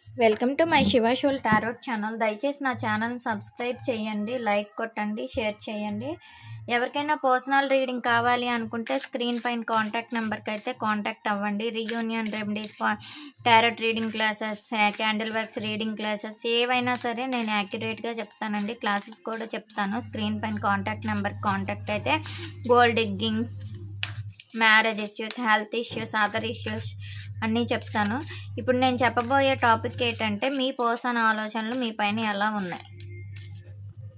Welcome to my Shiva shawl tarot channel. దయచేసి నా ఛానల్ని సబ్స్క్రైబ్ చేయండి, లైక్ కొట్టండి, షేర్ చేయండి. ఎవరికైనా పర్సనల్ రీడింగ్ కావాలి అనుకుంటే స్క్రీన్ పైన కాంటాక్ట్ నెంబర్కి అయితే కాంటాక్ట్ అవ్వండి. Reunion remedies, tarot reading classes, candle works reading classes ఏవైనా సరే నేను యాక్యురేట్గా చెప్తానండి. క్లాసెస్ కూడా చెప్తాను. స్క్రీన్ పైన కాంటాక్ట్ నెంబర్కి కాంటాక్ట్ అయితే gold digging, marriage issues, health issues, other issues అన్నీ చెప్తాను. ఇప్పుడు నేను చెప్పబోయే టాపిక్ ఏంటంటే మీ పర్సన్ ఆలోచనలు మీ పైన ఎలా ఉన్నాయి.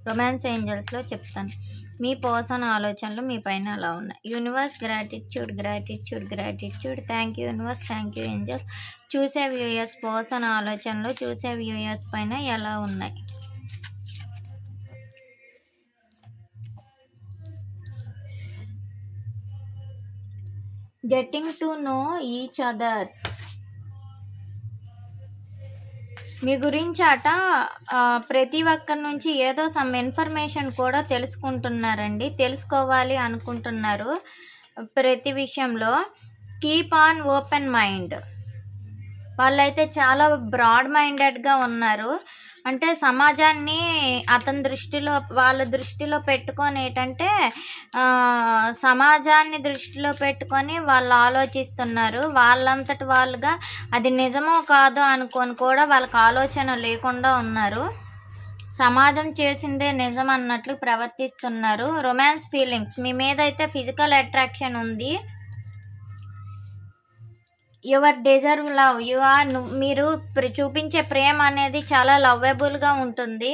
రొమాన్స్ ఏంజల్స్లో చెప్తాను మీ పర్సన్ ఆలోచనలు మీ పైన ఎలా ఉన్నాయి. Universe gratitude, gratitude, gratitude. Thank you universe, thank you angels. చూసే వ్యూయర్స్ పర్సన్ ఆలోచనలు చూసే వ్యూయర్స్ పైన ఎలా ఉన్నాయి. Getting to know each others. మీ గురించి ప్రతి ఒక్కరి నుంచి ఏదో సమ్ ఇన్ఫర్మేషన్ కూడా తెలుసుకోవాలి అనుకుంటున్నారు. ప్రతి విషయంలో కీప్ ఆన్ ఓపెన్ మైండ్. వాళ్ళైతే చాలా బ్రాడ్ మైండెడ్గా ఉన్నారు. అంటే సమాజాన్ని వాళ్ళ దృష్టిలో పెట్టుకొని ఏంటంటే సమాజాన్ని దృష్టిలో పెట్టుకొని వాళ్ళు ఆలోచిస్తున్నారు. వాళ్ళంతటి వాళ్ళుగా అది నిజమో కాదో అనుకొని కూడా వాళ్ళకి ఆలోచన లేకుండా ఉన్నారు. సమాజం చేసిందే నిజం అన్నట్లు ప్రవర్తిస్తున్నారు. రొమాన్స్ ఫీలింగ్స్ మీ మీద అయితే ఫిజికల్ అట్రాక్షన్ ఉంది. Your deserve love. మీరు చూపించే ప్రేమ అనేది చాలా లవ్వబుల్గా ఉంటుంది,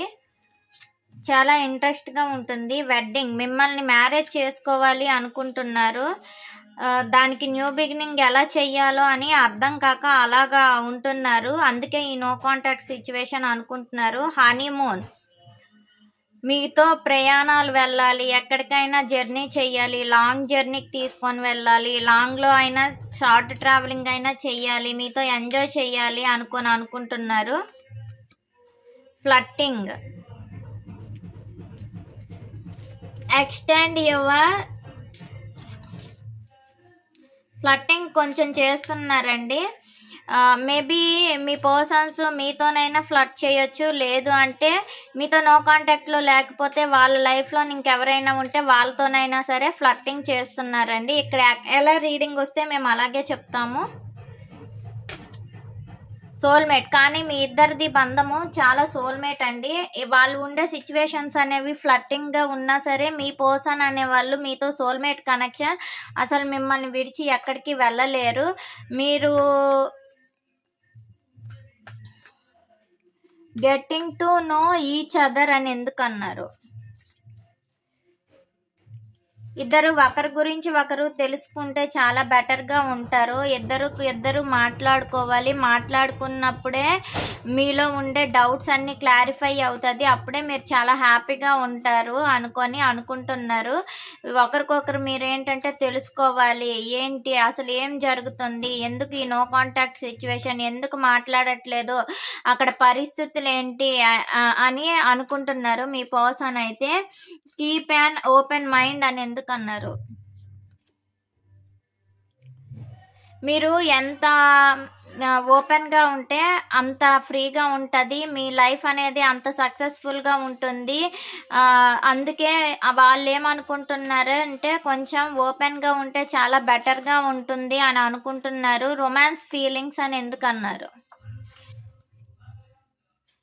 చాలా ఇంట్రెస్ట్గా ఉంటుంది. వెడ్డింగ్, మిమ్మల్ని మ్యారేజ్ చేసుకోవాలి అనుకుంటున్నారు. దానికి న్యూ బిగినింగ్ ఎలా చెయ్యాలో అని అర్థం కాక అలాగా ఉంటున్నారు. అందుకే ఈ నో కాంటాక్ట్ సిచ్యువేషన్ అనుకుంటున్నారు. హనీమూన్, మీతో ప్రయాణాలు వెళ్ళాలి, ఎక్కడికైనా జర్నీ చేయాలి, లాంగ్ జర్నీకి తీసుకొని వెళ్ళాలి, లాంగ్లో అయినా షార్ట్ ట్రావెలింగ్ అయినా చెయ్యాలి, మీతో ఎంజాయ్ చేయాలి అనుకుంటున్నారు. ఫ్లట్టింగ్, ఎక్స్టెండ్ యువర్ ఫ్లట్టింగ్ కొంచెం చేస్తున్నారండి. మేబీ మీ పర్సన్స్ మీతోనైనా ఫ్లర్ట్ చేయొచ్చు, లేదు అంటే మీతో నో కాంటాక్ట్లో లేకపోతే వాళ్ళ లైఫ్లో ఇంకెవరైనా ఉంటే వాళ్ళతోనైనా సరే ఫ్లర్టింగ్ చేస్తున్నారండి. ఇక్కడ ఎలా రీడింగ్ వస్తే మేము అలాగే చెప్తాము. సోల్మేట్, కానీ మీ ఇద్దరిది బంధము చాలా సోల్మేట్ అండి. వాళ్ళు ఉండే సిచ్యువేషన్స్ అనేవి ఫ్లర్టింగ్గా ఉన్నా సరే మీ పర్సన్ అనేవాళ్ళు మీతో సోల్మేట్ కనెక్షన్. అసలు మిమ్మల్ని విడిచి ఎక్కడికి వెళ్ళలేరు. మీరు getting to know each other అని ఎందుకు అన్నారు? ఇద్దరు ఒకరి గురించి ఒకరు తెలుసుకుంటే చాలా బెటర్గా ఉంటారు. ఇద్దరు మాట్లాడుకోవాలి. మాట్లాడుకున్నప్పుడే మీలో ఉండే డౌట్స్ అన్నీ క్లారిఫై అవుతుంది. అప్పుడే మీరు చాలా హ్యాపీగా ఉంటారు అనుకుంటున్నారు. ఒకరికొకరు మీరు ఏంటంటే తెలుసుకోవాలి, ఏంటి అసలు ఏం జరుగుతుంది, ఎందుకు ఈ నో కాంటాక్ట్ సిచ్యువేషన్, ఎందుకు మాట్లాడట్లేదు, అక్కడ పరిస్థితులు ఏంటి అని అనుకుంటున్నారు. మీ పర్సన్ అయితే కీప్ యాన్ ఓపెన్ మైండ్ అని ఎందుకు అన్నారు? మీరు ఎంత ఓపెన్గా ఉంటే అంత ఫ్రీగా ఉంటుంది. మీ లైఫ్ అనేది అంత సక్సెస్ఫుల్గా ఉంటుంది. అందుకే వాళ్ళు ఏమనుకుంటున్నారు అంటే కొంచెం ఓపెన్గా ఉంటే చాలా బెటర్గా ఉంటుంది అని అనుకుంటున్నారు. రొమాన్స్ ఫీలింగ్స్ అని ఎందుకు అన్నారు?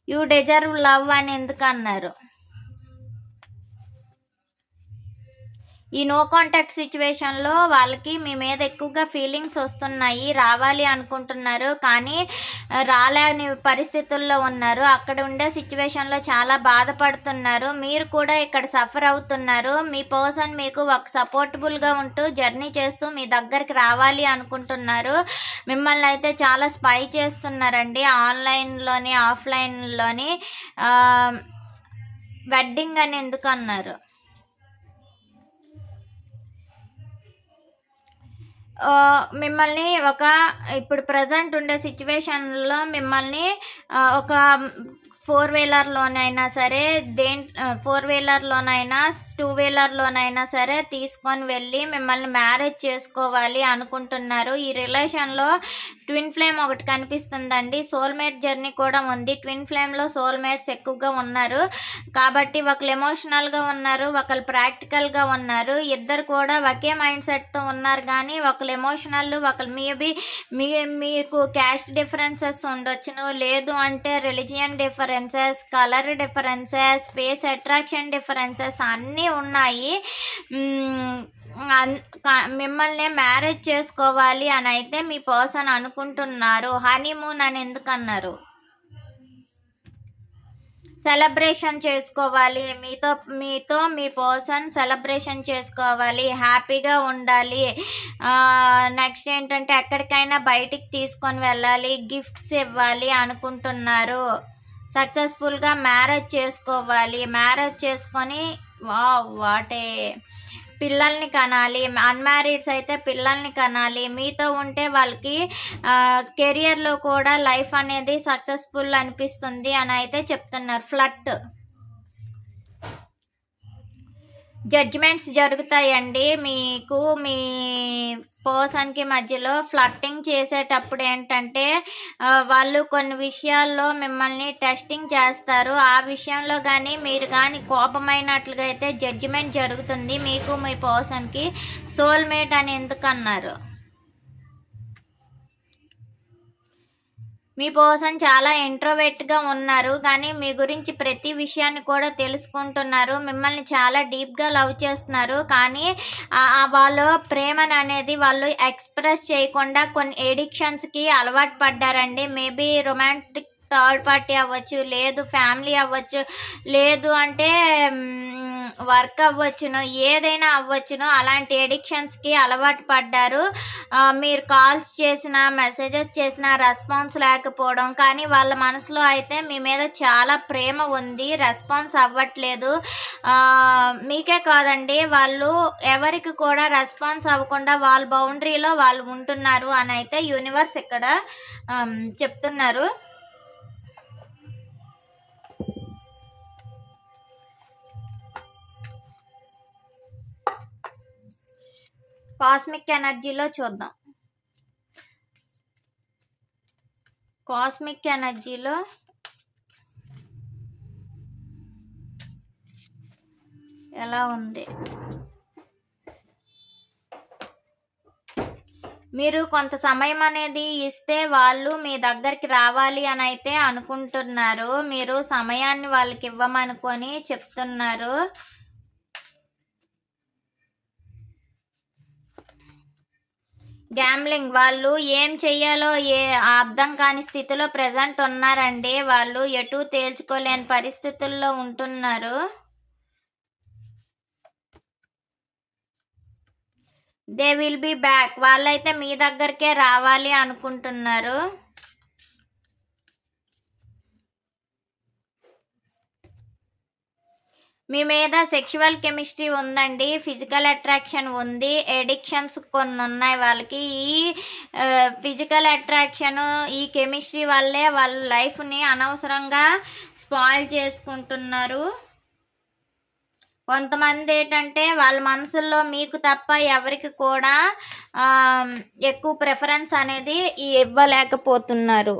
యూ డిజర్వ్ లవ్ అని ఎందుకు అన్నారు? ఈ నో కాంటాక్ట్ సిచ్యువేషన్లో వాళ్ళకి మీ మీద ఎక్కువగా ఫీలింగ్స్ వస్తున్నాయి. రావాలి అనుకుంటున్నారు కానీ రాలేని పరిస్థితుల్లో ఉన్నారు. అక్కడ ఉండే సిచ్యువేషన్లో చాలా బాధపడుతున్నారు. మీరు కూడా ఇక్కడ సఫర్ అవుతున్నారు. మీ పర్సన్ మీకు ఒక సపోర్టబుల్గా ఉంటూ జర్నీ చేస్తూ మీ దగ్గరికి రావాలి అనుకుంటున్నారు. మిమ్మల్ని అయితే చాలా స్పై చేస్తున్నారండి, ఆన్లైన్లోని ఆఫ్లైన్లోని. వెడ్డింగ్ అని ఎందుకు అన్నారు? మిమ్మల్ని ఇప్పుడు ప్రజెంట్ ఉండే సిచ్యువేషన్లో మిమ్మల్ని ఒక 4 వీలర్లోనైనా సరే 4 వీలర్లోనైనా 2-వీలర్లోనైనా సరే తీసుకొని వెళ్ళి మిమ్మల్ని మ్యారేజ్ చేసుకోవాలి అనుకుంటున్నారు. ఈ రిలేషన్లో ట్విన్ ఫ్లేమ్ ఒకటి కనిపిస్తుందండి. సోల్మేట్ జర్నీ కూడా ఉంది. ట్విన్ ఫ్లేమ్లో సోల్మేట్స్ ఎక్కువగా ఉన్నారు కాబట్టి ఒకళ్ళు ఎమోషనల్గా ఉన్నారు, ఒకళ్ళు ప్రాక్టికల్గా ఉన్నారు. ఇద్దరు కూడా ఒకే మైండ్ సెట్తో ఉన్నారు కానీ ఒకళ్ళు ఎమోషనల్, ఒకళ్ళు మేబీ మీకు క్యాస్ట్ డిఫరెన్సెస్ ఉండొచ్చును, లేదు అంటే religion differences, colour differences, space attraction differences అన్నీ ఉన్నాయి. మిమ్మల్ని మ్యారేజ్ చేసుకోవాలి అని అయితే మీ పర్సన్ అనుకుంటున్నారు. హనీమూన్ అని ఎందుకు అన్నారు? సెలబ్రేషన్ చేసుకోవాలి, మీతో మీ పర్సన్ సెలబ్రేషన్ చేసుకోవాలి, హ్యాపీగా ఉండాలి. నెక్స్ట్ ఏంటంటే ఎక్కడికైనా బయటికి తీసుకొని వెళ్ళాలి, గిఫ్ట్స్ ఇవ్వాలి అనుకుంటున్నారు. సక్సెస్ఫుల్గా మ్యారేజ్ చేసుకోవాలి, మ్యారేజ్ చేసుకొని వాటే పిల్లల్ని కనాలి. అన్మ్యారీడ్స్ అయితే పిల్లల్ని కనాలి. మీతో ఉంటే వాళ్ళకి కెరియర్లో కూడా లైఫ్ అనేది సక్సెస్ఫుల్ అనిపిస్తుంది అని అయితే చెప్తున్నారు. ఫ్లట్ జడ్జిమెంట్స్ జరుగుతాయండి. మీకు మీ పర్సన్కి మధ్యలో ఫ్లట్టింగ్ చేసేటప్పుడు ఏంటంటే వాళ్ళు కొన్ని విషయాల్లో మిమ్మల్ని టెస్టింగ్ చేస్తారు. ఆ విషయంలో కానీ మీరు కానీ కోపమైనట్లుగా అయితే జడ్జిమెంట్ జరుగుతుంది మీకు మీ పర్సన్కి. సోల్మేట్ అని ఎందుకు అన్నారు? మీ పర్సన్ చాలా ఇంట్రోవర్ట్గా ఉన్నారు కానీ మీ గురించి ప్రతి విషయాన్ని కూడా తెలుసుకుంటున్నారు. మిమ్మల్ని చాలా డీప్గా లవ్ చేస్తున్నారు కానీ వాళ్ళ ప్రేమను అనేది వాళ్ళు ఎక్స్ప్రెస్ చేయకుండా కొన్ని ఎడిక్షన్స్కి అలవాటు పడ్డారండి. మేబీ రొమాంటిక్ థర్డ్ పార్టీ అవ్వచ్చు, లేదు ఫ్యామిలీ అవ్వచ్చు, లేదు అంటే వర్క్ అవ్వచ్చును, ఏదైనా అవ్వచ్చును. అలాంటి ఎడిక్షన్స్కి అలవాటు పడ్డారు. మీరు కాల్స్ చేసినా మెసేజెస్ చేసినా రెస్పాన్స్ లేకపోవడం, కానీ వాళ్ళ మనసులో అయితే మీ మీద చాలా ప్రేమ ఉంది, రెస్పాన్స్ అవ్వట్లేదు. మీకే కాదండి, వాళ్ళు ఎవరికి కూడా రెస్పాన్స్ అవ్వకుండా వాళ్ళ బౌండరీలో వాళ్ళు ఉంటున్నారు అని అయితే యూనివర్స్ ఇక్కడ చెప్తున్నారు. కాస్మిక్ ఎనర్జీలో చూద్దాం. కాస్మిక్ ఎనర్జీలో ఎలా ఉంది? మీరు కొంత సమయం అనేది ఇస్తే వాళ్ళు మీ దగ్గరికి రావాలి అని అయితే అనుకుంటున్నారు. మీరు సమయాన్ని వాళ్ళకి ఇవ్వమనుకొని చెప్తున్నారు. గ్యాంబ్లింగ్, వాళ్ళు ఏం చెయ్యాలో అర్థం కాని స్థితిలో ప్రెజెంట్ ఉన్నారండి. వాళ్ళు ఎటు తేల్చుకోలేని పరిస్థితుల్లో ఉంటున్నారు. దే విల్ బి బ్యాక్, వాళ్ళైతే మీ దగ్గరికే రావాలి అనుకుంటున్నారు. మీ మీద సెక్షువల్ కెమిస్ట్రీ ఉందండి, ఫిజికల్ అట్రాక్షన్ ఉంది, ఎడిక్షన్స్ కొన్ని ఉన్నాయి వాళ్ళకి. ఈ ఫిజికల్ అట్రాక్షన్, ఈ కెమిస్ట్రీ వల్లే వాళ్ళ లైఫ్ని అనవసరంగా స్పాయిల్ చేసుకుంటున్నారు. కొంతమంది ఏంటంటే వాళ్ళ మనసుల్లో మీకు తప్ప ఎవరికి కూడా ఎక్కువ ప్రిఫరెన్స్ అనేది ఇవ్వలేకపోతున్నారు.